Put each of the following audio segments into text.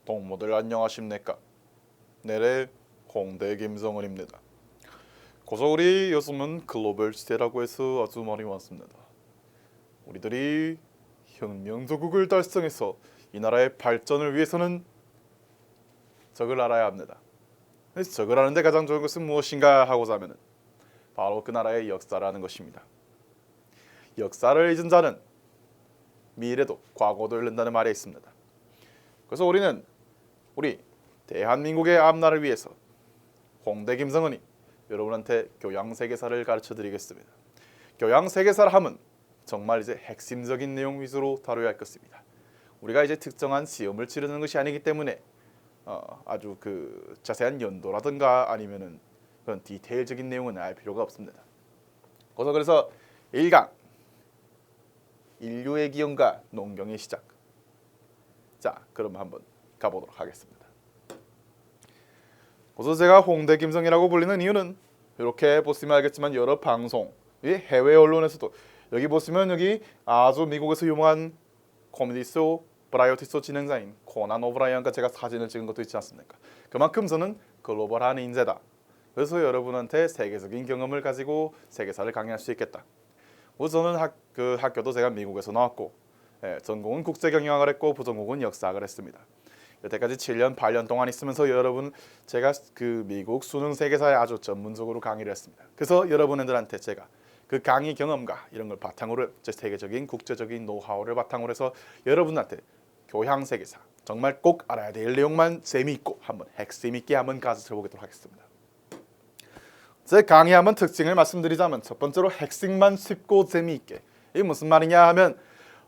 동무들 안녕하십니까? 내래 홍대 김성은입니다. 고서 우리 요즘은 글로벌 시대라고 해서 아주 많이 왔습니다. 우리들이 혁명조국을 달성해서 이 나라의 발전을 위해서는 적을 알아야 합니다. 그래서 적을 아는데 가장 좋은 것은 무엇인가 하고자 하면 바로 그 나라의 역사를 아는 것입니다. 역사를 잊은 자는 미래도 과거도 잃는다는 말이 있습니다. 그래서 우리 대한민국의 앞날을 위해서 홍대 김성은이 여러분한테 교양세계사를 가르쳐드리겠습니다. 교양세계사를 하면 정말 이제 핵심적인 내용 위주로 다뤄야 할 것입니다. 우리가 이제 특정한 시험을 치르는 것이 아니기 때문에 아주 그 자세한 연도라든가 아니면은 그런 디테일적인 내용은 알 필요가 없습니다. 그래서 1강 인류의 기원과 농경의 시작. 자, 그럼 한번 가보도록 하겠습니다. 그래서 제가 홍대 김성이라고 불리는 이유는 이렇게 보시면 알겠지만 여러 방송, 해외 언론에서도 여기 보시면 여기 아주 미국에서 유명한 코미디 쇼, 버라이어티 쇼 진행자인 코난 오브라이언과 제가 사진을 찍은 것도 있지 않습니까? 그만큼 저는 글로벌한 인재다. 그래서 여러분한테 세계적인 경험을 가지고 세계사를 강의할 수 있겠다. 그래서 저는 학교도 제가 미국에서 나왔고 전공은 국제경영학을 했고 부전공은 역사학을 했습니다. 여태까지 7년, 8년 동안 있으면서 제가 그 미국 수능 세계사에 아주 전문적으로 강의를 했습니다. 그래서 여러분들한테 제가 그 강의 경험과 이런 걸 바탕으로 세계적인 국제적인 노하우를 바탕으로 해서 여러분한테 교양 세계사 정말 꼭 알아야 될 내용만 재미있고 한번 핵심 있게 한번 가르쳐 보도록 하겠습니다. 제 강의 한번 특징을 말씀드리자면 첫 번째로 핵심만 쉽고 재미있게. 이게 무슨 말이냐 하면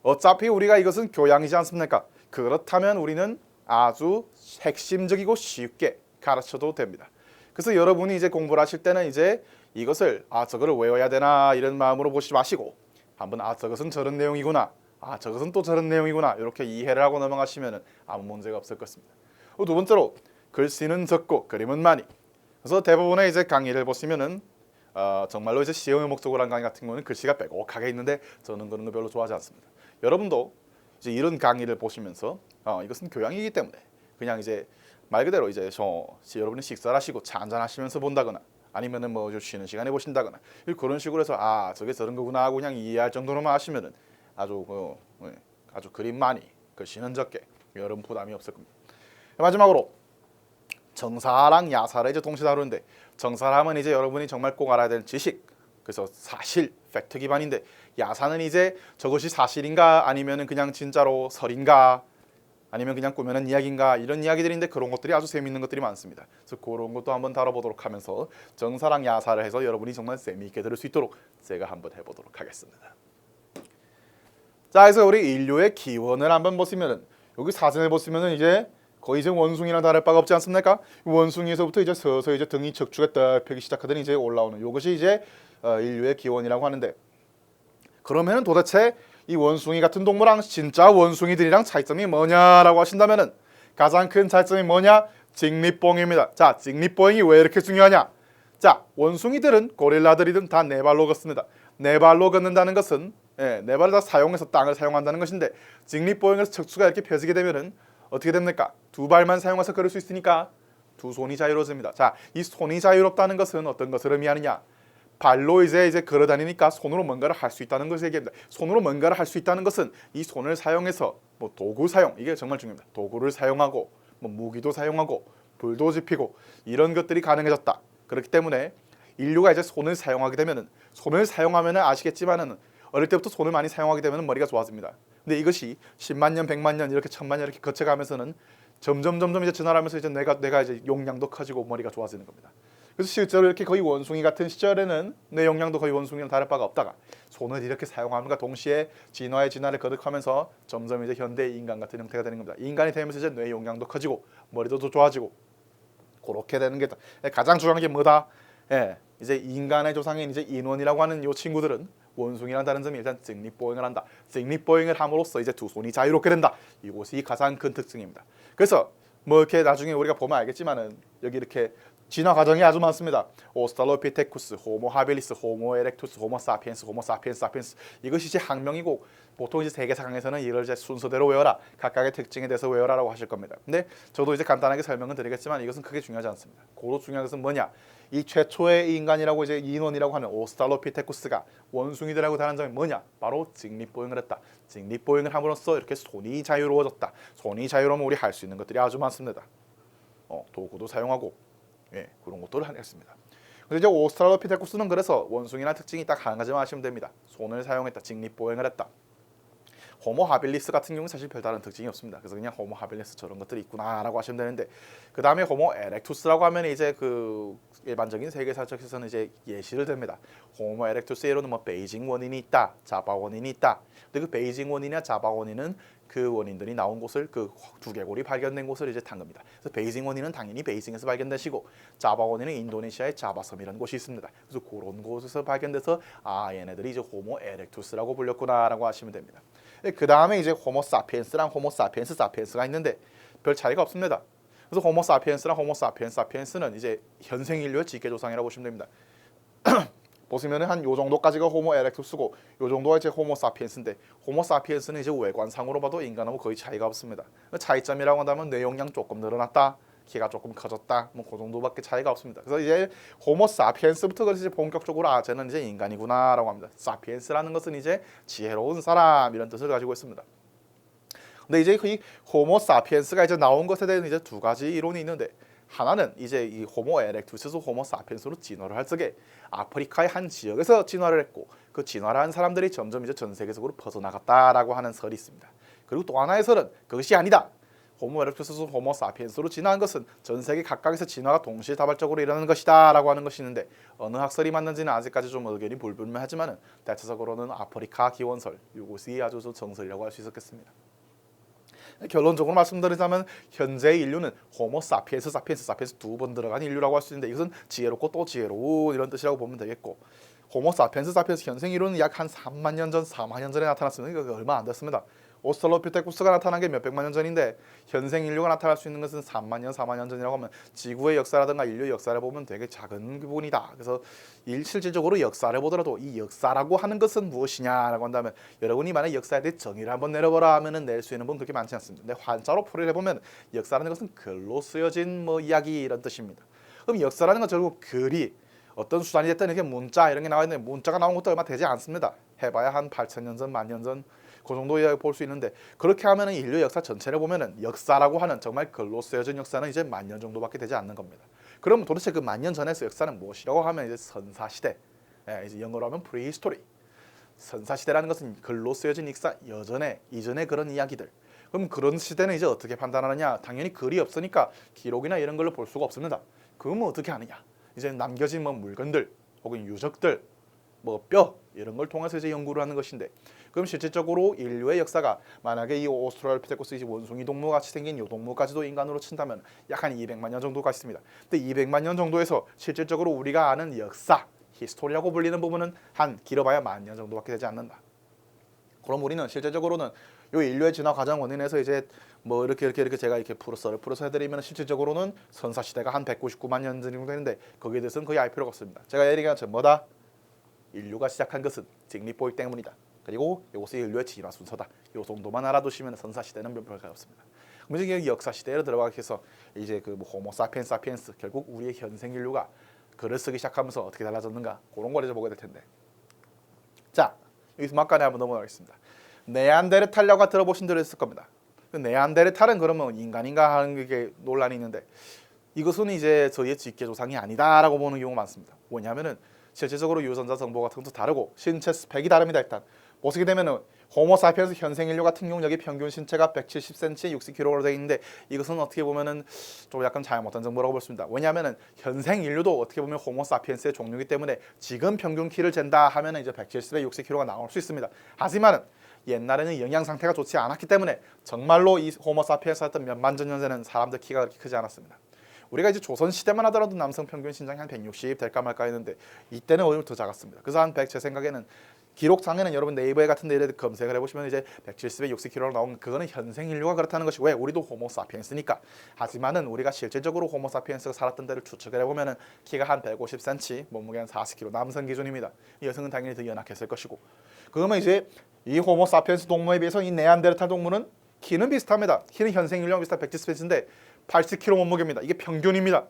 어차피 우리가 이것은 교양이지 않습니까? 그렇다면 우리는 아주 핵심적이고 쉽게 가르쳐도 됩니다. 그래서 여러분이 이제 공부를 하실 때는 이제 이것을 저거를 외워야 되나 이런 마음으로 보시지 마시고 한번 저것은 저런 내용이구나, 저것은 또 저런 내용이구나 이렇게 이해를 하고 넘어가시면 아무 문제가 없을 것입니다. 두 번째로 글씨는 적고 그림은 많이. 그래서 대부분의 이제 강의를 보시면은 정말로 이제 시험의 목적으로 한 강의 같은 경우는 글씨가 빼곡하게 있는데 저는 그런 거 별로 좋아하지 않습니다. 여러분도 이제 이런 강의를 보시면서 이것은 교양이기 때문에 그냥 이제 말 그대로 이제 여러분이 식사를 하시고 차 한잔 하시면서 본다거나 아니면은 뭐 쉬는 시간에 보신다거나 그런 식으로 해서 저게 저런 거구나 하고 그냥 이해할 정도로만 하시면은 아주 그림 많이 글씨는 적게 여러분 부담이 없을 겁니다. 마지막으로 정사랑 야사를 이제 동시에 다루는데 정사하면 이제 여러분이 정말 꼭 알아야 될 지식, 그래서 사실, 팩트 기반인데 야사는 이제 저것이 사실인가 아니면은 그냥 진짜로 설인가 아니면 그냥 꾸며낸 이야기인가 이런 이야기들인데 그런 것들이 아주 재미있는 것들이 많습니다. 그래서 그런 것도 한번 다뤄보도록 하면서 정사랑 야사를 해서 여러분이 정말 재미있게 들을 수 있도록 제가 한번 해보도록 하겠습니다. 자, 그래서 우리 인류의 기원을 한번 보시면은 여기 사진을 보시면은 이제 거의 이제 원숭이랑 다를 바가 없지 않습니까? 원숭이에서부터 이제 서서히 이제 등이 척추가 딱 펴기 시작하더니 이제 올라오는 이것이 이제 인류의 기원이라고 하는데 그러면은 도대체 이 원숭이 같은 동물랑 진짜 원숭이들이랑 차이점이 뭐냐라고 하신다면은 가장 큰 차이점이 뭐냐? 직립보행입니다. 자, 직립보행이 왜 이렇게 중요하냐? 자, 원숭이들은 고릴라들이든 다 네 발로 걷습니다. 네 발로 걷는다는 것은 네 발을 다 사용해서 땅을 사용한다는 것인데 직립보행에서 척추가 이렇게 펴지게 되면은 어떻게 됩니까? 두 발만 사용해서 걸을 수 있으니까 두 손이 자유로워집니다. 자, 이 손이 자유롭다는 것은 어떤 것을 의미하느냐? 발로 이제 걸어 다니니까 손으로 뭔가를 할 수 있다는 것을 얘기합니다. 손으로 뭔가를 할 수 있다는 것은 이 손을 사용해서 뭐 도구 사용, 이게 정말 중요합니다. 도구를 사용하고 뭐 무기도 사용하고 불도 지피고 이런 것들이 가능해졌다. 그렇기 때문에 인류가 이제 손을 사용하게 되면은 손을 사용하면은 아시겠지만은 어릴 때부터 손을 많이 사용하게 되면 머리가 좋아집니다. 근데 이것이 10만 년, 100만 년 이렇게 1000만 년 이렇게 거쳐가면서는 점점 이제 진화하면서 이제 내가 이제 용량도 커지고 머리가 좋아지는 겁니다. 그래서 실제로 이렇게 거의 원숭이 같은 시절에는 내 용량도 거의 원숭이랑 다를 바가 없다가 손을 이렇게 사용함과 동시에 진화를 거듭하면서 점점 이제 현대 인간 같은 형태가 되는 겁니다. 인간이 되면서 이제 뇌 용량도 커지고 머리도 더 좋아지고 그렇게 되는 게 가장 중요한 게 뭐다? 이제 인간의 조상인 이제 인원이라고 하는 요 친구들은 원숭이랑 다른 점이 일단 직립보행을 한다. 직립보행을 함으로써 이제 두 손이 자유롭게 된다. 이것이 가장 큰 특징입니다. 그래서 뭐 이렇게 나중에 우리가 보면 알겠지만은 여기 이렇게 진화 과정이 아주 많습니다. 오스트랄로피테쿠스, 호모 하빌리스, 호모 에렉투스, 호모 사피엔스, 호모 사피엔스, 사피엔스. 이것이 이제 학명이고 보통 이제 세계사 강에서는 이걸 이제 순서대로 외워라, 각각의 특징에 대해서 외워라라고 하실 겁니다. 근데 저도 이제 간단하게 설명을 드리겠지만 이것은 크게 중요하지 않습니다. 고로 중요한 것은 뭐냐? 이 최초의 인간이라고 이제 인원이라고 하는 오스트랄로피테쿠스가 원숭이들하고 다른 점이 뭐냐? 바로 직립보행을 했다. 직립보행을 함으로써 이렇게 손이 자유로워졌다. 손이 자유로우면 우리 할 수 있는 것들이 아주 많습니다. 도구도 사용하고 그런 것들을 했습니다. 근데 이제 오스트랄로피테쿠스는 그래서 원숭이나 특징이 딱 한 가지만 아시면 됩니다. 손을 사용했다. 직립보행을 했다. 호모 하빌리스 같은 경우는 사실 별다른 특징이 없습니다. 그래서 그냥 호모 하빌리스 저런 것들이 있구나라고 하시면 되는데, 그 다음에 호모 에렉투스라고 하면 이제 그 일반적인 세계사적에서는 이제 예시를 듭니다. 호모 에렉투스 예로는 뭐 베이징 원인이 있다, 자바 원인이 있다. 근데 그 베이징 원인이나 자바 원인은 그 원인들이 나온 곳을, 그 두개골이 발견된 곳을 이제 탄 겁니다. 그래서 베이징 원인은 당연히 베이징에서 발견되시고, 자바 원인은 인도네시아의 자바섬이라는 곳이 있습니다. 그래서 그런 곳에서 발견돼서 얘네들이 이제 호모 에렉투스라고 불렸구나라고 하시면 됩니다. 그 다음에 이제 호모 사피엔스랑 호모 사피엔스 사피엔스가 있는데 별 차이가 없습니다. 그래서 호모 사피엔스랑 호모 사피엔스 사피엔스는 이제 현생 인류의 직계조상이라고 보시면 됩니다. 보시면은 한 요 정도까지가 호모 에렉투스고 요 정도가 이제 호모 사피엔스인데, 호모 사피엔스는 이제 외관상으로 봐도 인간하고 거의 차이가 없습니다. 차이점이라고 한다면 뇌용량 조금 늘어났다, 키가 조금 커졌다, 뭐 그 정도밖에 차이가 없습니다. 그래서 이제 호모 사피엔스부터 그래서 이제 본격적으로 쟤는 이제 인간이구나라고 합니다. 사피엔스라는 것은 이제 지혜로운 사람 이런 뜻을 가지고 있습니다. 근데 이제 이 호모 사피엔스가 이제 나온 것에 대해서 이제 두 가지 이론이 있는데, 하나는 이제 이 호모 에렉투스에서 호모 사피엔스로 진화를 할 적에 아프리카의 한 지역에서 진화를 했고, 그 진화를 한 사람들이 점점 이제 전 세계적으로 퍼져나갔다라고 하는 설이 있습니다. 그리고 또 하나의 설은 그것이 아니다. 호모 에렉투스에서 호모 사피엔스로 진화한 것은 전 세계 각각에서 진화가 동시다발적으로 일어나는 것이다라고 하는 것이 있는데, 어느 학설이 맞는지는 아직까지 좀 의견이 불분명하지만은 대체적으로는 아프리카 기원설, 이것이 아주 정설이라고 할 수 있었겠습니다. 결론적으로 말씀드리자면 현재 인류는 호모 사피엔스 사피엔스 사피엔스 두 번 들어간 인류라고 할 수 있는데, 이것은 지혜롭고 또 지혜로운 이런 뜻이라고 보면 되겠고, 호모 사피엔스 사피엔스 현생 인류는 약 한 3만 년 전, 4만 년 전에 나타났습니다. 그러니까 얼마 안 됐습니다. 오스트랄로피테쿠스가 나타난 게 몇백만 년 전인데, 현생 인류가 나타날 수 있는 것은 3만 년, 4만 년 전이라고 하면 지구의 역사라든가 인류의 역사를 보면 되게 작은 부분이다. 그래서 실질적으로 역사를 보더라도 이 역사라고 하는 것은 무엇이냐라고 한다면, 여러분이 만약 역사에 대해 정의를 한번 내려보라 하면은 낼 수 있는 부분 그렇게 많지 않습니다. 근데 한자로 풀이를 해보면 역사라는 것은 글로 쓰여진 뭐 이야기 이런 뜻입니다. 그럼 역사라는 건 결국 글이 어떤 수단이 됐든 이렇게 문자 이런 게 나와 있는데, 문자가 나온 것도 얼마 되지 않습니다. 해봐야 한 8,000년 전, 10,000년 전 그 정도 이야기 볼 수 있는데, 그렇게 하면은 인류 역사 전체를 보면은 역사라고 하는 정말 글로 쓰여진 역사는 이제 10,000년 정도밖에 되지 않는 겁니다. 그럼 도대체 그 10,000년 전에서 역사는 무엇이라고 하면 이제 선사시대, 이제 영어로 하면 prehistory. 선사시대라는 것은 글로 쓰여진 역사, 이전에 그런 이야기들. 그럼 그런 시대는 이제 어떻게 판단하느냐? 당연히 글이 없으니까 기록이나 이런 걸로 볼 수가 없습니다. 그러면 어떻게 하느냐? 이제 남겨진 뭐 물건들 혹은 유적들, 뭐 뼈 이런 걸 통해서 이제 연구를 하는 것인데, 그럼 실질적으로 인류의 역사가 만약에 이 오스트랄로피테쿠스 원숭이 동물 같이 생긴 요 동물까지도 인간으로 친다면 약 한 200만 년 정도가 있습니다. 근데 200만 년 정도에서 실질적으로 우리가 아는 역사, 히스토리라고 불리는 부분은 한 길어봐야 10,000년 정도밖에 되지 않는다. 그럼 우리는 실질적으로는 요 인류의 진화 과정 원인에서 이제 뭐 이렇게 제가 이렇게 풀어서 해드리면 실질적으로는 선사 시대가 한 199만 년 정도 되는데, 거기에 대해서는 거의 알 필요가 없습니다. 제가 얘기한 것처럼 뭐다? 인류가 시작한 것은 직립보행 때문이다. 그리고 이것이 인류의 진화 순서다. 이 정도만 알아두시면 선사 시대는 별거 없습니다. 그럼 이제 역사 시대로 들어가기 위해서 이제 그 호모 사피엔스 사피엔스, 결국 우리의 현생 인류가 글을 쓰기 시작하면서 어떻게 달라졌는가, 그런 걸 이제 보게 될 텐데, 자 여기서 막간에 한번 넘어가겠습니다. 네안데르탈려가 들어보신 적 있을 겁니다. 그 네안데르탈은 그러면 인간인가 하는 게 논란이 있는데, 이것은 이제 저희의 직계조상이 아니다라고 보는 경우가 많습니다. 뭐냐면은 실질적으로 유전자 정보 같은 것도 다르고 신체 스펙이 다릅니다. 일단 보시게 되면은 호모 사피엔스 현생 인류 같은 경우 여기 평균 신체가 170cm, 60kg로 되어 있는데, 이것은 어떻게 보면은 좀 약간 잘못된 정보라고 볼 수 있습니다. 왜냐하면은 현생 인류도 어떻게 보면 호모 사피엔스의 종류이기 때문에 지금 평균 키를 잰다 하면은 이제 170에 60kg가 나올 수 있습니다. 하지만은 옛날에는 영양 상태가 좋지 않았기 때문에 정말로 이 호모 사피엔스였던 몇만 년 전에는 사람들 키가 그렇게 크지 않았습니다. 우리가 이제 조선 시대만 하더라도 남성 평균 신장이 한 160 될까 말까 했는데, 이때는 오히려 더 작았습니다. 그래서 한 100, 제 생각에는 기록상에는 여러분 네이버에 같은 데 검색을 해보시면 이제 170에 60kg 나온 그거는 현생 인류가 그렇다는 것이 왜 우리도 호모사피엔스니까. 하지만은 우리가 실질적으로 호모사피엔스가 살았던 데를 추측을 해보면은 키가 한 150cm, 몸무게 한 40kg 남성 기준입니다. 여성은 당연히 더 연약했을 것이고. 그러면 이제 이 호모사피엔스 동물에 비해서 이 네안데르탈 동물은 키는 비슷합니다. 키는 현생 인류랑 비슷한 170cm인데 80kg 몸무게입니다. 이게 평균입니다.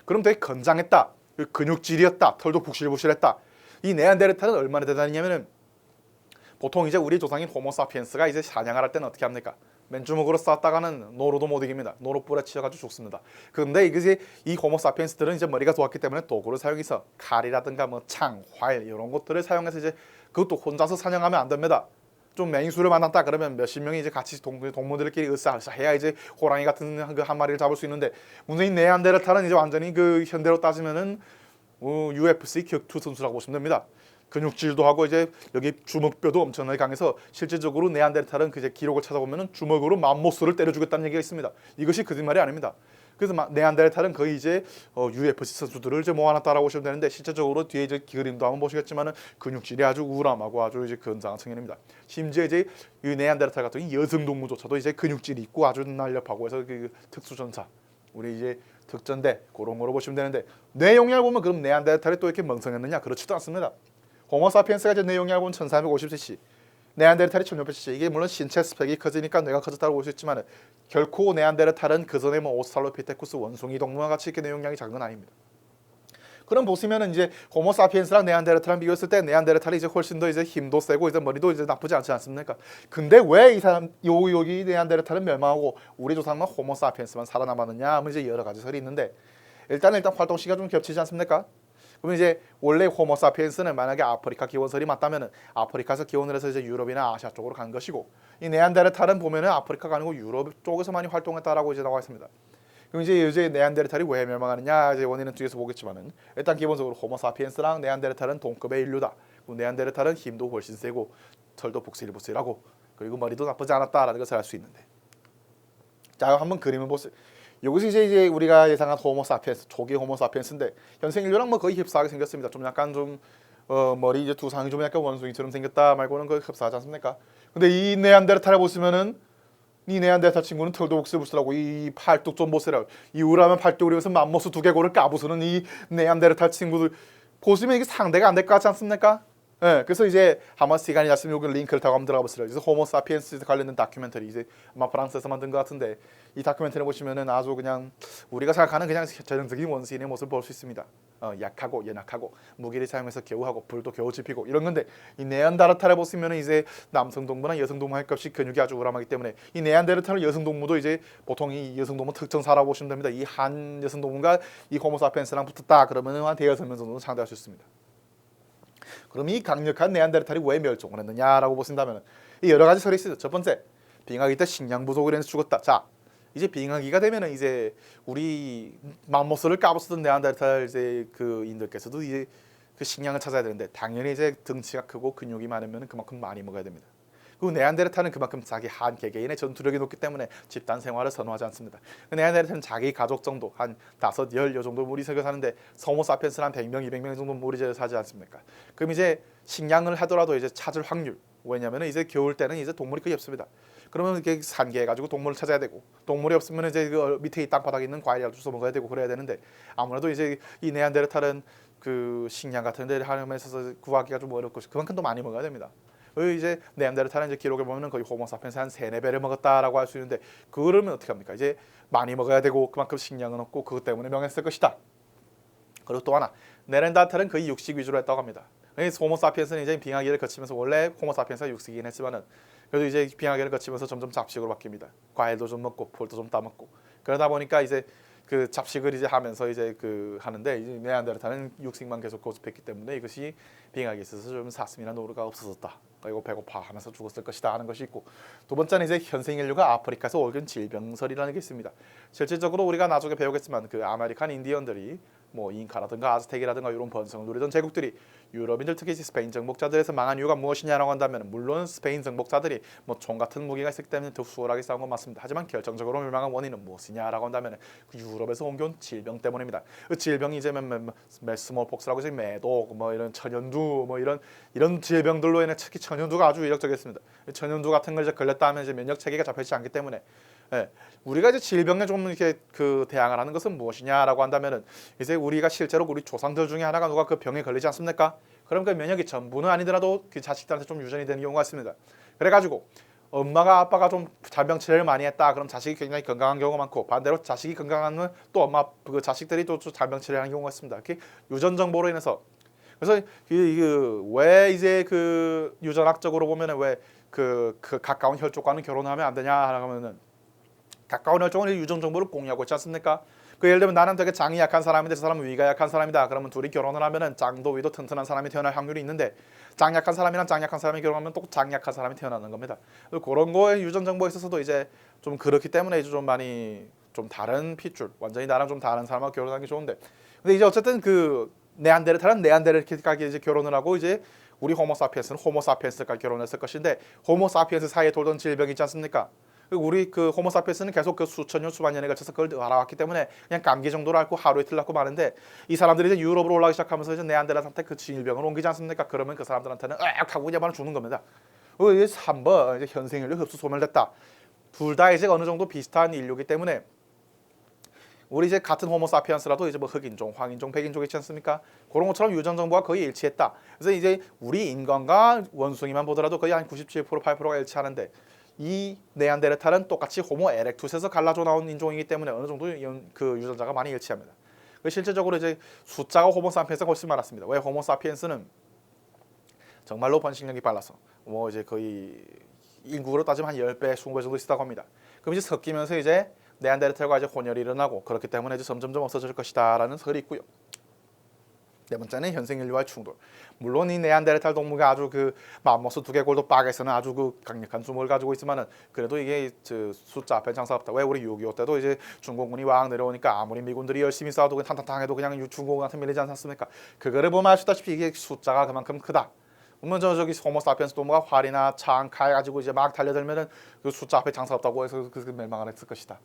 그럼 되게 건장했다. 근육질이었다. 털도 북실북실했다. 이 네안데르탈은 얼마나 대단했냐면은 보통 이제 우리 조상인 호모사피엔스가 이제 사냥을 할 때는 어떻게 합니까? 맨주먹으로 싸웠다가는 노로도 못 이깁니다. 노로 뿔에 치여가지고 죽습니다. 그런데 이게 이 호모사피엔스들은 이제 머리가 좋았기 때문에 도구를 사용해서 칼이라든가 뭐 창, 활 이런 것들을 사용해서 이제 그것도 혼자서 사냥하면 안 됩니다. 좀 맹수를 만났다 그러면 몇십 명이 이제 같이 동물들끼리 으쌰으쌰 해야 이제 호랑이 같은 한 마리를 잡을 수 있는데 문제인 네안데르탈은 이제 완전히 그 현대로 따지면은 UFC 격투 선수라고 보시면 됩니다. 근육질도 하고 이제 여기 주먹뼈도 엄청나게 강해서 실질적으로 네안데르탈은 그 이제 기록을 찾아보면은 주먹으로 맘모스를 때려 죽였다는 얘기가 있습니다. 이것이 거짓말이 아닙니다. 그래서 네안데르탈은 거의 이제 UFC 선수들을 이제 모아놨다라고 보시면 되는데 실제적으로 뒤에 이제 그림도 한번 보시겠지만은 근육질이 아주 우람하고 아주 이제 건장한 청년입니다. 심지어 이제 이 네안데르탈 같은 이 여성 동물조차도 이제 근육질이 있고 아주 날렵하고 해서 그 특수 전사 우리 이제 특전대 그런 거로 보시면 되는데 뇌용량을 보면 그럼 네안데르탈이 또 이렇게 멍청했느냐? 그렇지도 않습니다. 호모사피엔스가 이제 뇌용량을 보면 1350cc, 네안데르탈이 1600cc. 이게 물론 신체 스펙이 커지니까 뇌가 커졌다고 볼 수 있지만 결코 네안데르탈은 그 전에 뭐 오스트랄로피테쿠스 원숭이 동물과 같이 이렇게 뇌용량이 작은 건 아닙니다. 그럼 보시면은 이제 호모사피엔스랑 네안데르탈랑 비교했을 때 네안데르탈이 이제 훨씬 더 이제 힘도 세고 이제 머리도 이제 나쁘지 않지 않습니까? 근데 왜 이 사람 여기 네안데르탈은 멸망하고 우리 조상만 호모사피엔스만 살아남았느냐 하면 이제 여러 가지 설이 있는데 일단 활동 시기가 좀 겹치지 않습니까? 그러면 이제 원래 호모사피엔스는 만약에 아프리카 기원설이 맞다면은 아프리카에서 기원을 해서 이제 유럽이나 아시아 쪽으로 간 것이고 이 네안데르탈은 보면은 아프리카가 아니고 유럽 쪽에서 많이 활동했다라고 이제 나와 있습니다. 그럼 이제 네안데르탈이 왜 멸망하느냐 이제 원인은 뒤에서 보겠지만은 일단 기본적으로 호모사피엔스랑 네안데르탈은 동급의 인류다. 네안데르탈은 힘도 훨씬 세고 털도 북실북실하고 그리고 머리도 나쁘지 않았다라는 것을 알 수 있는데 자 한번 그림을 보세요. 여기서 이제 우리가 예상한 호모사피엔스 초기 호모사피엔스인데 현생 인류랑 뭐 거의 흡사하게 생겼습니다. 좀 약간 좀 머리 이제 두상이 좀 약간 원숭이처럼 생겼다 말고는 거의 흡사하지 않습니까? 근데 이 네안데르탈을 보시면은 이 네안데르탈 친구는 털도 북실북실하고 이 팔뚝 좀 보세요. 이 우라면 팔뚝으로서 맘모스 두개골을 까부수는 이 네안데르탈 친구들 보시면 이게 상대가 안 될 것 같지 않습니까? 예, 그래서 이제 한번 시간이 났으면 여기 링크를 타고 한번 들어가 보시죠. 그래서 호모사피엔스 관련된 다큐멘터리 이제 아마 프랑스에서 만든 것 같은데 이 다큐멘터리 보시면은 아주 그냥 우리가 생각하는 그냥 전형적인 원시인의 모습을 볼 수 있습니다. 약하고 연약하고 무기를 사용해서 겨우하고 불도 겨우 지피고 이런 건데 이 네안데르탈을 보시면은 이제 남성 동물랑 여성 동물 할 것 없이 근육이 아주 우람하기 때문에 이 네안데르탈 여성 동물도 이제 보통 이 여성 동물 특징사라고 보시면 됩니다. 이 한 여성 동물과 이 호모사피엔스랑 붙었다 그러면은 한 대여섯 명 정도는 상대할 수 있습니다. 그럼 이 강력한 네안데르탈이 왜 멸종을 했느냐라고 보신다면 이 여러 가지 설이 있어요. 첫 번째, 빙하기 때 식량 부족으로 인해서 죽었다. 자, 이제 빙하기가 되면은 이제 우리 맘모스를 까부쓰던 네안데르탈 이제 그 인들께서도 이제 그 식량을 찾아야 되는데 당연히 이제 등치가 크고 근육이 많으면 그만큼 많이 먹어야 됩니다. 그 네안데르탈은 그만큼 자기 한 개개인의 전투력이 높기 때문에 집단 생활을 선호하지 않습니다. 그 네안데르탈은 자기 가족 정도 한 5, 10 정도 무리 새겨 사는데 호모사피엔스는 한 100명, 200명 정도 무리 새겨 사지 않습니까? 그럼 이제 식량을 하더라도 이제 찾을 확률 왜냐면은 이제 겨울 때는 이제 동물이 거의 없습니다. 그러면 이렇게 산계해 가지고 동물을 찾아야 되고 동물이 없으면 이제 그 밑에 이 땅바닥에 있는 과일이라도 주워 먹어야 되고 그래야 되는데 아무래도 이제 이 네안데르탈은 그 식량 같은 데를 하면서 구하기가 좀 어렵고 그만큼 더 많이 먹어야 됩니다. 이제 네안데르탈은 이제 기록에 보면은 거의 호모사피엔스 한 3-4배를 먹었다라고 할 수 있는데 그러면 어떻게 합니까? 이제 많이 먹어야 되고 그만큼 식량은 없고 그것 때문에 명했을 것이다. 그리고 또 하나 네안데르탈은 거의 육식 위주로 했다고 합니다. 호모사피엔스는 이제 빙하기를 거치면서 원래 호모사피엔스가 육식이긴 했지만은 그래도 이제 빙하기를 거치면서 점점 잡식으로 바뀝니다. 과일도 좀 먹고 풀도 좀 따먹고 그러다 보니까 이제 그 잡식을 이제 하면서 이제 그 하는데 이제 네안데르탈은 육식만 계속 고집했기 때문에 이것이 빙하기에 있어서 좀 사슴이나 노루가 없어졌다. 그리고 배고파 하면서 죽었을 것이다 하는 것이 있고 두 번째는 이제 현생 인류가 아프리카에서 옮긴 질병설이라는 게 있습니다. 실질적으로 우리가 나중에 배우겠지만 그 아메리칸 인디언들이 뭐 잉카라든가 아즈텍이라든가 이런 번성을 누리던 제국들이 유럽인들 특히 스페인 정복자들에서 망한 이유가 무엇이냐라고 한다면 물론 스페인 정복자들이 뭐 총 같은 무기가 있었기 때문에 더 수월하게 싸운 건 맞습니다. 하지만 결정적으로 멸망한 원인은 무엇이냐라고 한다면 그 유럽에서 옮겨온 질병 때문입니다. 그 질병이 이제 스몰폭스라고 이제 매독 뭐 이런 천연두 뭐 이런 질병들로 인해 특히 천연두가 아주 위력적이었습니다. 천연두 같은 걸 이제 걸렸다 하면 이제 면역 체계가 잡혀있지 않기 때문에 예, 우리가 이제 질병에 좀 이렇게 그 대항을 하는 것은 무엇이냐라고 한다면은 이제 우리가 실제로 우리 조상들 중에 하나가 누가 그 병에 걸리지 않습니까? 그럼 그 면역이 전부는 아니더라도 그 자식들한테 좀 유전이 되는 경우가 있습니다. 그래가지고 엄마가 아빠가 좀 잔병 치레를 많이 했다. 그럼 자식이 굉장히 건강한 경우가 많고 반대로 자식이 건강하면 또 엄마 그 자식들이 또 잔병 치레하는 경우가 있습니다. 이렇게 유전 정보로 인해서 그래서 왜 이제 그 유전학적으로 보면은 왜 그 가까운 혈족과는 결혼하면 안 되냐 하면은 가까운 혈족은 유전 정보를 공유하고 있지 않습니까? 그 예를 들면 나는 되게 장이 약한 사람인데 저 사람은 위가 약한 사람이다. 그러면 둘이 결혼을 하면은 장도 위도 튼튼한 사람이 태어날 확률이 있는데 장 약한 사람이랑 장 약한 사람이 결혼하면 또 장 약한 사람이 태어나는 겁니다. 그런 거에 유전 정보에 있어서도 이제 좀 그렇기 때문에 이제 좀 많이 좀 다른 핏줄, 완전히 나랑 좀 다른 사람하고 결혼하는 게 좋은데, 근데 이제 어쨌든 그 네안데르탈은 네안데르탈까지 이제 결혼을 하고 이제 우리 호모사피엔스는 호모사피엔스까지 결혼했을 것인데 호모사피엔스 사이에 돌던 질병이 있지 않습니까? 우리 그 호모사피엔스는 계속 그 수천 년 수만 년에 걸쳐서 그걸 알아왔기 때문에 그냥 감기 정도로 앓고 하루 이틀 낫고 마는데 이 사람들이 이제 유럽으로 올라가기 시작하면서 이제 네안데르탈한테 그 질병을 옮기지 않습니까? 그러면 그 사람들한테는 으악 하고 그냥 바로 죽는 겁니다. 이제 3번 이제 현생인류 흡수 소멸됐다. 둘 다 이제 어느 정도 비슷한 인류이기 때문에 우리 이제 같은 호모사피엔스라도 이제 뭐 흑인종, 황인종, 백인종 있지 않습니까? 그런 것처럼 유전 정보가 거의 일치했다. 그래서 이제 우리 인간과 원숭이만 보더라도 거의 한 97%, 8%가 일치하는데 이 네안데르탈은 똑같이 호모 에렉투스에서 갈라져 나온 인종이기 때문에 어느 정도 그 유전자가 많이 일치합니다. 실질적으로 이제 숫자가 호모사피엔스가 훨씬 많았습니다. 왜 호모사피엔스는 정말로 번식력이 빨라서 뭐 이제 거의 인구로 따지면 한 10배, 20배 정도 있다고 합니다. 그럼 이제 섞이면서 이제 네안데르탈과 이제 혼혈이 일어나고 그렇기 때문에 이제 점점점 없어질 것이다라는 설이 있고요. 네 번째는 현생 인류와의 충돌. 물론 이 네안데르탈 동물가 아주 그 맘모스 두개골도 박에서는 아주 그 강력한 숨을 가지고 있지만은 그래도 이게 저 숫자 앞에 장사 없다. 왜 우리 6.25 때도 이제 중공군이 왕 내려오니까 아무리 미군들이 열심히 싸워도 탕탕탕해도 그냥 중공군한테 밀리지 않았습니까? 그거를 보면 아시다시피 이게 숫자가 그만큼 크다. 그러면 저기 호모사피엔스 동물가 활이나 창, 칼 가지고 이제 막 달려들면은 그 숫자 앞에 장사 없다고 해서 그 멸망을 했을 것이다.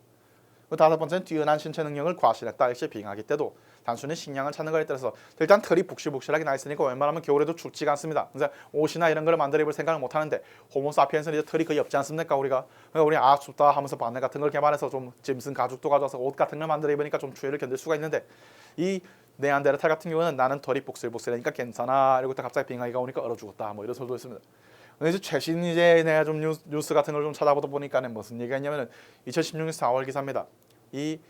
그 다섯 번째는 뛰어난 신체 능력을 과신했다. 일시 빙하기 때도 단순히 식량을 찾는 거에 따라서 일단 털이 북실북실하게 나 있으니까 웬만하면 겨울에도 춥지가 않습니다. 그래서 옷이나 이런 걸 만들어 입을 생각을 못 하는데 호모사피엔스는 이제 털이 거의 없지 않습니까? 우리가 그러니까 우리 아 춥다 하면서 바늘 같은 걸 개발해서 좀 짐승 가죽도 가져와서 옷 같은 걸 만들어 입으니까 좀 추위를 견딜 수가 있는데 이 네안데르탈 같은 경우는 나는 털이 북실북실하니까 괜찮아. 이러고 갑자기 빙하기가 오니까 얼어 죽었다. 뭐 이런 설도 있습니다. 근데 이제 최신 이제 내가 좀 뉴스 같은 걸 좀 찾아보다 보니까는 무슨 얘기가 있냐면은 2016년 4월 기사입니다. 이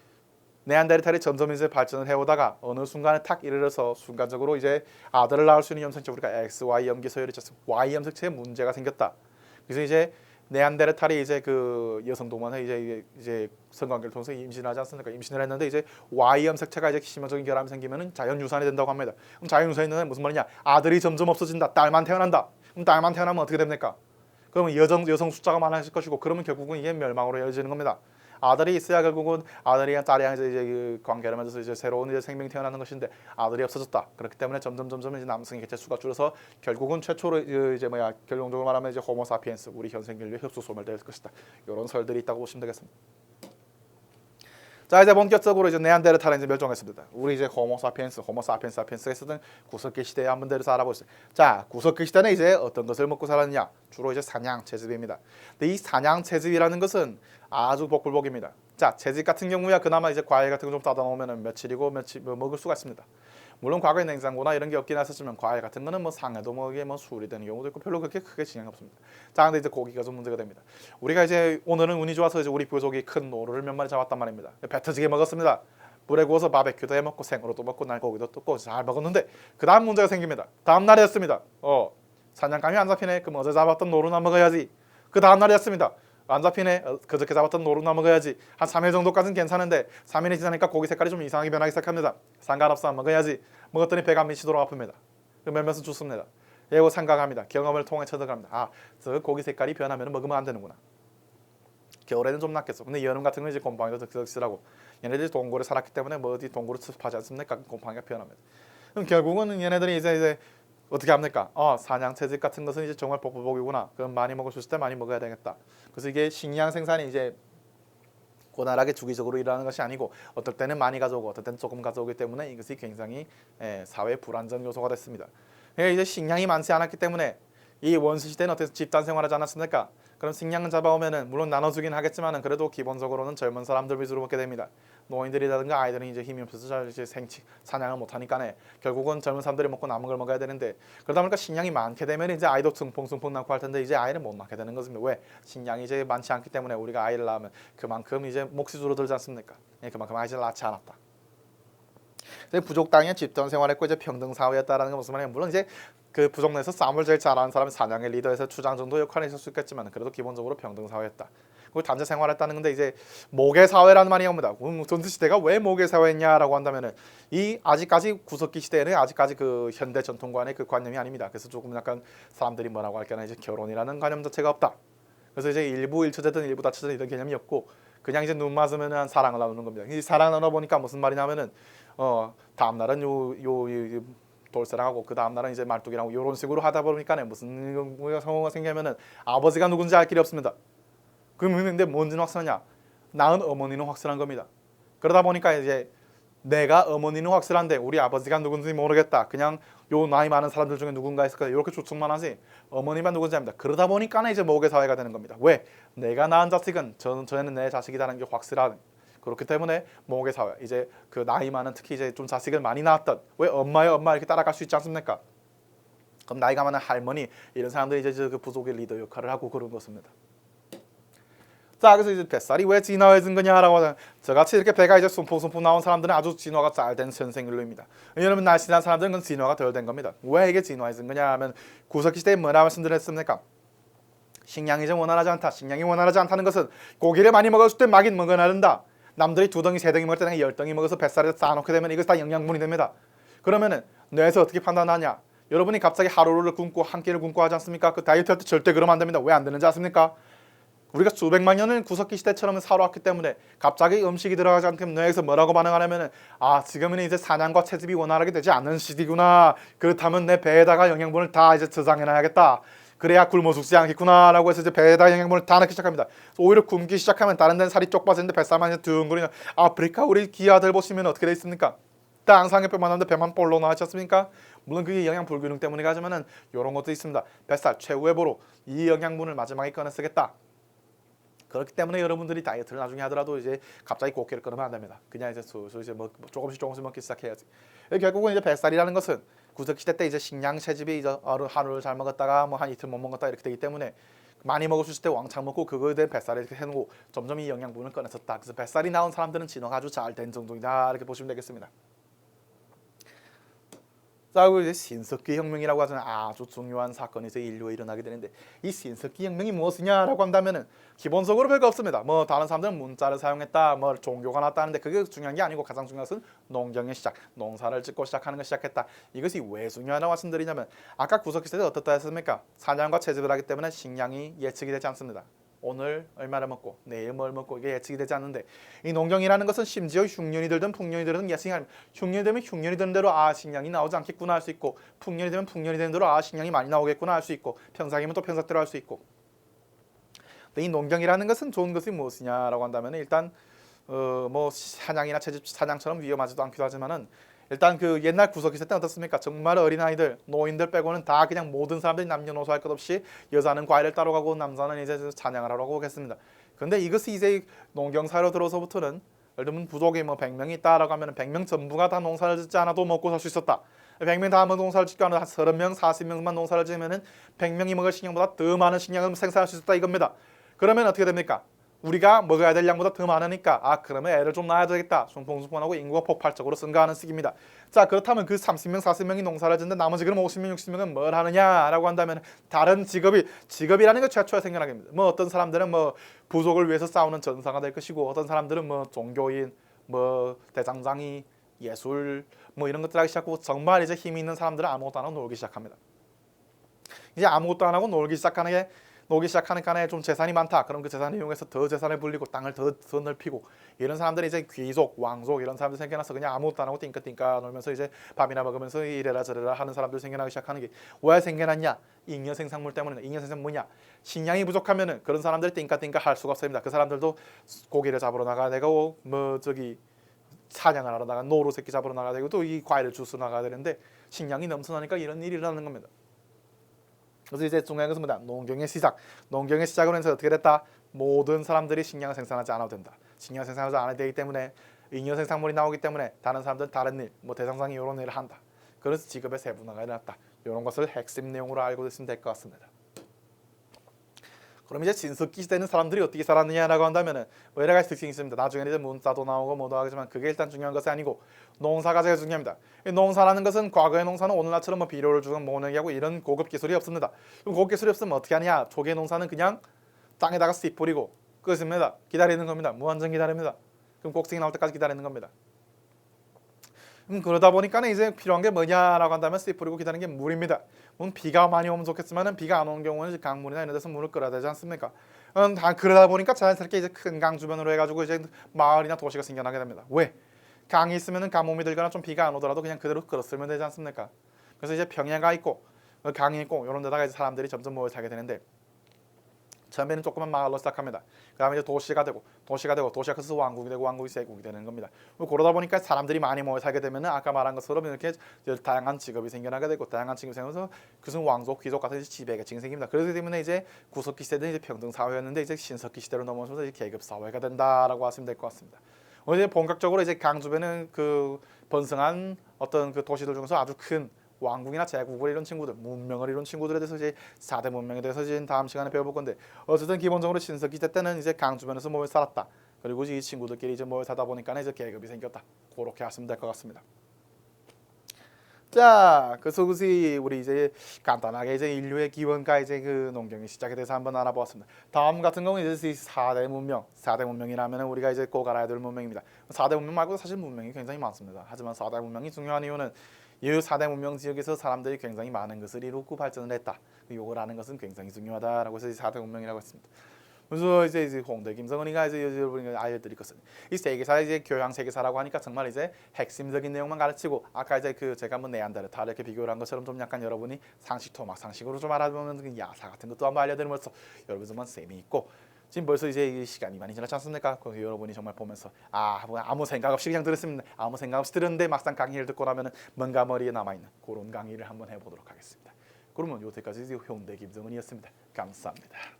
네안데르탈이 점점 이제 발전을 해오다가 어느 순간에 탁 이르러서 순간적으로 이제 아들을 낳을 수 있는 염색체 우리가 XY 염기 서열이 있었어. Y 염색체에 문제가 생겼다. 그래서 이제 네안데르탈이 이제 그 여성 동반에 이제 성관계를 통해서 임신하지 않습니까? 임신을 했는데 이제 Y 염색체가 이제 치명적인 결함이 생기면은 자연 유산이 된다고 합니다. 그럼 자연 유산이 무슨 말이냐? 아들이 점점 없어진다. 딸만 태어난다. 그럼 딸만 태어나면 어떻게 됩니까? 그러면 여성 숫자가 많아질 것이고 그러면 결국은 이게 멸망으로 이어지는 겁니다. 아들이 있어야 결국은 아들이랑 딸이랑 이제 그 관계를 맺어서 이제 새로운 이제 생명이 태어나는 것인데 아들이 없어졌다. 그렇기 때문에 점점 이제 남성의 개체 수가 줄어서 결국은 최초로 이제 결론적으로 말하면 이제 호모사피엔스 우리 현생 인류의 흡수 소멸될 것이다. 이런 설들이 있다고 보시면 되겠습니다. 자 이제 본격적으로 이제 네안데르탈은 이제 멸종했습니다. 우리 이제 호모사피엔스 사피엔스가 있었던 구석기 시대에 한번 대해서 알아보겠습니다. 자 구석기 시대는 이제 어떤 것을 먹고 살았느냐? 주로 이제 사냥 채집입니다. 근데 이 사냥 채집이라는 것은 아주 복불복입니다. 자 채집 같은 경우야 그나마 이제 과일 같은 거 좀 따다 놓으면 며칠이고 며칠 먹을 수가 있습니다. 물론 과거에 냉장고나 이런 게 없긴 했었지만 과일 같은 거는 뭐 상해도 뭐 이게 뭐 수울이 되는 경우도 있고 별로 그렇게 크게 지장이 없습니다. 자 근데 이제 고기가 좀 문제가 됩니다. 우리가 이제 오늘은 운이 좋아서 이제 우리 부족이 큰 노루를 몇 마리 잡았단 말입니다. 배 터지게 먹었습니다. 불에 구워서 바베큐도 해 먹고 생으로도 먹고 날고기도 뜯고 잘 먹었는데 그 다음 문제가 생깁니다. 다음 날이었습니다. 사냥감이 안 잡히네. 그럼 어제 잡았던 노루나 먹어야지. 그 다음 날이었습니다. 안 잡히네. 그저께 잡았던 노루나 먹어야지. 한 3일 정도까지는 괜찮은데 3일이 지나니까 고기 색깔이 좀 이상하게 변하기 시작합니다. 상관없어 먹어야지. 먹었더니 배가 미치도록 아픕니다. 그 몇몇은 죽습니다. 예고 생각합니다. 경험을 통해 쳐들어갑니다. 아, 저 고기 색깔이 변하면 먹으면 안 되는구나. 겨울에는 좀 낫겠어. 근데 여름 같은 건 이제 곰팡이도 득실하고 얘네들이 동굴에 살았기 때문에 뭐 어디 동굴을 습하지 않습니까? 곰팡이가 피어납니다. 그럼 결국은 얘네들이 이제 어떻게 합니까? 사냥 채집 같은 것은 이제 정말 복불복이구나. 그럼 많이 먹을 수 있을 때 많이 먹어야 되겠다. 그래서 이게 식량 생산이 이제 고나하게 주기적으로 일어나는 것이 아니고 어떨 때는 많이 가져오고 어떨 때는 조금 가져오기 때문에 이것이 굉장히 사회 불안정 요소가 됐습니다. 그러니까 이제 식량이 많지 않았기 때문에 이 원시 시대는 어떻게 집단 생활하지 않았습니까? 그럼 식량을 잡아오면은 물론 나눠주긴 하겠지만은 그래도 기본적으로는 젊은 사람들 위주로 먹게 됩니다. 노인들이라든가 아이들은 이제 힘이 없어서 잘 이제 사냥을 못 하니까네 결국은 젊은 사람들이 먹고 남은 걸 먹어야 되는데 그러다 보니까 식량이 많게 되면 이제 아이도 숭풍숭풍 낳고 할 텐데 이제 아이를 못 낳게 되는 것입니다. 왜? 식량이 이제 많지 않기 때문에 우리가 아이를 낳으면 그만큼 이제 몫이 줄어들지 않습니까? 그만큼 아이를 낳지 않았다. 부족 땅에 집단 생활했고 이제 평등 사회였다라는 건 무슨 말이냐? 물론 이제 그 부족 내에서 싸움을 제일 잘하는 사람이 사냥의 리더에서 추장 정도 역할을 있을 수 있겠지만 그래도 기본적으로 평등 사회였다. 그리고 단체 생활했다는 건데 이제 모계 사회라는 말이 나옵니다. 전투 시대가 왜 모계 사회냐라고 한다면은 이 아직까지 구석기 시대에는 아직까지 그 현대 전통관의 그 관념이 아닙니다. 그래서 조금 약간 사람들이 뭐라고 할까나 이제 결혼이라는 관념 자체가 없다. 그래서 이제 일부 일처제든 일부 다처제든 이런 개념이 없고 그냥 이제 눈 맞으면은 사랑을 나누는 겁니다. 이 사랑 나눠 보니까 무슨 말이냐면은 다음 날은 요 돌쇠랑하고 그 다음 날은 이제 말뚝이랑 이런 식으로 하다 보니까 무슨 상황가 생기면은 아버지가 누군지 알 길이 없습니다. 근데 뭔지는 확실하냐? 낳은 어머니는 확실한 겁니다. 그러다 보니까 이제 내가 어머니는 확실한데 우리 아버지가 누군지 모르겠다. 그냥 요 나이 많은 사람들 중에 누군가 있을 거야. 이렇게 추측만 하지 어머니만 누군지 압니다. 그러다 보니까 이제 모계 사회가 되는 겁니다. 왜? 내가 낳은 자식은 전에는 내 자식이라는 게 확실한. 그렇기 때문에 모계 사회 이제 그 나이 많은 특히 이제 좀 자식을 많이 낳았던 왜 엄마의 엄마 이렇게 따라갈 수 있지 않습니까? 그럼 나이가 많은 할머니 이런 사람들이 이제 그 부족의 리더 역할을 하고 그런 것입니다. 자, 그래서 이제 뱃살이 왜 진화해진 거냐라고 하면 저같이 이렇게 배가 이제 숨풍숨풍 나온 사람들은 아주 진화가 잘 된 현생인류입니다. 여러분 날씬한 사람들은 그건 진화가 덜 된 겁니다. 왜 이게 진화해진 거냐 하면 구석기 시대에 뭐라 말씀드렸습니까? 식량이 좀 원활하지 않다. 식량이 원활하지 않다는 것은 고기를 많이 먹었을 때 막인 먹어야 된다. 남들이 2덩이 3덩이 먹을 때 내가 10덩이 먹어서 뱃살에 쌓아놓게 되면 이것이 다 영양분이 됩니다. 그러면은 뇌에서 어떻게 판단하냐? 여러분이 갑자기 하루를 굶고 한 끼를 굶고 하지 않습니까? 그 다이어트 할 때 절대 그러면 안 됩니다. 왜 안 되는지 아십니까? 우리가 수백만 년을 구석기 시대처럼 살아왔기 때문에 갑자기 음식이 들어가지 않게 뇌에서 뭐라고 반응하냐면은 지금은 이제 사냥과 채집이 원활하게 되지 않는 시기구나. 그렇다면 내 배에다가 영양분을 다 이제 저장해놔야겠다. 그래야 굶어 죽지 않겠구나 라고 해서 이제 배에다 영양분을 다 넣기 시작합니다. 오히려 굶기 시작하면 다른 데는 살이 쪽 빠지는데 뱃살만 이제 둥그리는 아프리카 우리 기아들 보시면 어떻게 돼 있습니까? 땅상에 뼈만 하는데 배만 볼로 나왔지 않습니까? 물론 그게 영양 불균형 때문에 가지만은 이런 것도 있습니다. 뱃살 최후의 보로 이 영양분을 마지막에 꺼내 쓰겠다. 그렇기 때문에 여러분들이 다이어트를 나중에 하더라도 이제 갑자기 고기를 끊으면 안 됩니다. 그냥 이제 이제 조금씩 먹기 시작해야지. 결국은 이제 뱃살이라는 것은 구석 시대 때 이제 식량 채집이 이제 하루를 잘 먹었다가 뭐 한 이틀 못 먹었다 이렇게 되기 때문에 많이 먹을 수 있을 때 왕창 먹고 그거에 대한 뱃살을 이렇게 해놓고 점점 이 영양분을 꺼냈었다. 그래서 뱃살이 나온 사람들은 진화가 아주 잘 된 정도이다 이렇게 보시면 되겠습니다. 자, 그리고 이제 신석기 혁명이라고 하는 아주 중요한 사건이 이제 인류에 일어나게 되는데 이 신석기 혁명이 무엇이냐라고 한다면은 기본적으로 별거 없습니다. 뭐 다른 사람들은 문자를 사용했다, 뭐 종교가 나왔다는데 그게 중요한 게 아니고 가장 중요한 것은 농경의 시작, 농사를 짓고 시작하는 걸 시작했다. 이것이 왜 중요하다고 말씀드리냐면 아까 구석기 시대에 어떻다 했습니까? 사냥과 채집을 하기 때문에 식량이 예측이 되지 않습니다. 오늘 얼마를 먹고 내일 뭘 먹고 이게 예측이 되지 않는데 이 농경이라는 것은 심지어 흉년이 들든 풍년이 들든 예측이 아닙니다. 흉년이 되면 흉년이 되는 대로 식량이 나오지 않겠구나 할 수 있고 풍년이 되면 풍년이 되는 대로 식량이 많이 나오겠구나 할 수 있고 평상이면 또 평상대로 할 수 있고 근데 이 농경이라는 것은 좋은 것이 무엇이냐라고 한다면 일단 뭐 사냥이나 채집 사냥처럼 위험하지도 않기도 하지만은 일단 그 옛날 구석기 시대 때 어떻습니까? 정말 어린아이들, 노인들 빼고는 다 그냥 모든 사람들이 남녀노소 할 것 없이 여자는 과일을 따러 가고 남자는 이제 사냥을 하러 가겠습니다. 근데 이것이 이제 농경사로 들어서부터는 예를 들면 부족이 뭐 100명이 있다라고 하면 100명 전부가 다 농사를 짓지 않아도 먹고 살 수 있었다. 100명 다 농사를 짓고 하는 30명, 40명만 농사를 지으면은 100명이 먹을 식량보다 더 많은 식량을 생산할 수 있었다 이겁니다. 그러면 어떻게 됩니까? 우리가 먹어야 될 양보다 더 많으니까 그러면 애를 좀 낳아야 되겠다. 순풍순풍하고 인구가 폭발적으로 증가하는 시기입니다. 자, 그렇다면 그 30명, 40명이 농사를 짓는데 나머지 그럼 50명, 60명은 뭘 하느냐라고 한다면 다른 직업이라는 게 최초의 생겨나게 됩니다. 뭐 어떤 사람들은 뭐 부족을 위해서 싸우는 전사가 될 것이고 어떤 사람들은 뭐 종교인, 뭐 대장장이, 예술 뭐 이런 것들 하기 시작하고 정말 이제 힘이 있는 사람들은 아무것도 안 하고 놀기 시작합니다. 이제 아무것도 안 하고 놀기 시작하는 게 노기 시작하니까 좀 재산이 많다. 그럼 그 재산을 이용해서 더 재산을 불리고 땅을 더 넓히고 이런 사람들이 이제 귀족, 왕족 이런 사람들 생겨나서 그냥 아무것도 안 하고 띵까띵까 놀면서 이제 밥이나 먹으면서 이래라 저래라 하는 사람들 생겨나기 시작하는 게 왜 생겨났냐? 잉여 생산물 때문에. 잉여 생산 뭐냐? 식량이 부족하면은 그런 사람들 띵까띵까 할 수가 없습니다. 그 사람들도 고기를 잡으러 나가야 되고 뭐 저기 사냥을 하러 나가 노루 새끼 잡으러 나가야 되고 또 이 과일을 주스 나가야 되는데 식량이 넘쳐나니까 이런 일이 일어나는 겁니다. 그래서 이제 중요한 것은 뭐다? 농경의 시작. 농경의 시작으로 해서 어떻게 됐다? 모든 사람들이 식량을 생산하지 않아도 된다. 식량을 생산하지 않아야 되기 때문에 잉여 생산물이 나오기 때문에 다른 사람들은 다른 일, 뭐 대상상이 이런 일을 한다. 그래서 직업의 세분화가 일어났다. 이런 것을 핵심 내용으로 알고 있으면 될 것 같습니다. 그럼 이제 진석기 시대는 사람들이 어떻게 살았느냐라고 한다면은 여러 가지 특징이 있습니다. 나중에는 이제 문자도 나오고 뭐도 하겠지만 그게 일단 중요한 것이 아니고 농사가 제일 중요합니다. 이 농사라는 것은 과거의 농사는 오늘날처럼 뭐 비료를 주고 모내기하고 이런 고급 기술이 없습니다. 그럼 고급 기술이 없으면 어떻게 하냐? 초기의 농사는 그냥 땅에다가 씨 뿌리고 끝입니다. 기다리는 겁니다. 무한정 기다립니다. 그럼 곡식이 나올 때까지 기다리는 겁니다. 그러다 보니까는 이제 필요한 게 뭐냐라고 한다면 씨 뿌리고 기다리는 게 물입니다. 비가 많이 오면 좋겠지만은 비가 안 오는 경우는 강물이나 이런 데서 물을 끌어야 되지 않습니까? 다 그러다 보니까 자연스럽게 이제 큰 강 주변으로 해가지고 이제 마을이나 도시가 생겨나게 됩니다. 왜? 강이 있으면은 가뭄이 들거나 좀 비가 안 오더라도 그냥 그대로 끌어쓰면 되지 않습니까? 그래서 이제 평야가 있고 강이 있고 이런 데다가 이제 사람들이 점점 모여 살게 되는데 처음에는 조그만 마을로 시작합니다. 그 다음에 이제 도시가 커서 왕국이 되고 왕국이 세국이 되는 겁니다. 그러다 보니까 사람들이 많이 모여 살게 되면 아까 말한 것처럼 이렇게 다양한 직업이 생겨나게 되고 다양한 직업이 생겨서 그것은 왕족, 귀족 같은 지배계층이 생깁니다. 그렇기 때문에 이제 구석기 시대는 이제 평등 사회였는데 이제 신석기 시대로 넘어오면서 이제 계급 사회가 된다라고 하시면 될 것 같습니다. 이제 본격적으로 이제 강 주변은 그 번성한 어떤 그 도시들 중에서 아주 큰 왕국이나 제국을 이룬 친구들, 문명을 이룬 친구들에 대해서 이제 4대 문명에 대해서 이제 다음 시간에 배워볼 건데 어쨌든 기본적으로 신석기 시대 때는 이제 강 주변에서 모여 살았다. 그리고 이 친구들끼리 이제 모여 살다 보니까 이제 계급이 생겼다. 그렇게 하시면 될 것 같습니다. 자, 그래서 우리 이제 간단하게 이제 인류의 기원과 이제 그 농경의 시작에 대해서 한번 알아보았습니다. 다음 같은 경우는 이제 4대 문명, 4대 문명이라면 우리가 이제 꼭 알아야 될 문명입니다. 4대 문명 말고 사실 문명이 굉장히 많습니다. 하지만 4대 문명이 중요한 이유는 이 4대 문명 지역에서 사람들이 굉장히 많은 것을 이루고 발전을 했다. 요걸 아는 것은 굉장히 중요하다라고 해서 4대 문명이라고 했습니다. 그래서 이제 홍대 김성은이가 이제 여러분이 알려드릴 것은 이 세계사 이제 교양 세계사라고 하니까 정말 이제 핵심적인 내용만 가르치고 아까 이제 그 제가 한번 네안데르탈 이렇게 비교를 한 것처럼 좀 약간 여러분이 상식 토막 상식으로 좀 알아보면 그 야사 같은 것도 한번 알려드리면서 여러분 정말 재미있고 지금 벌써 이제 시간이 많이 지났지 않습니까? 그래서 여러분이 정말 보면서 아무 생각 없이 그냥 들었습니다. 아무 생각 없이 들었는데 막상 강의를 듣고 나면은 뭔가 머리에 남아있는 그런 강의를 한번 해보도록 하겠습니다. 그러면 여태까지 홍대 김성은이었습니다. 감사합니다.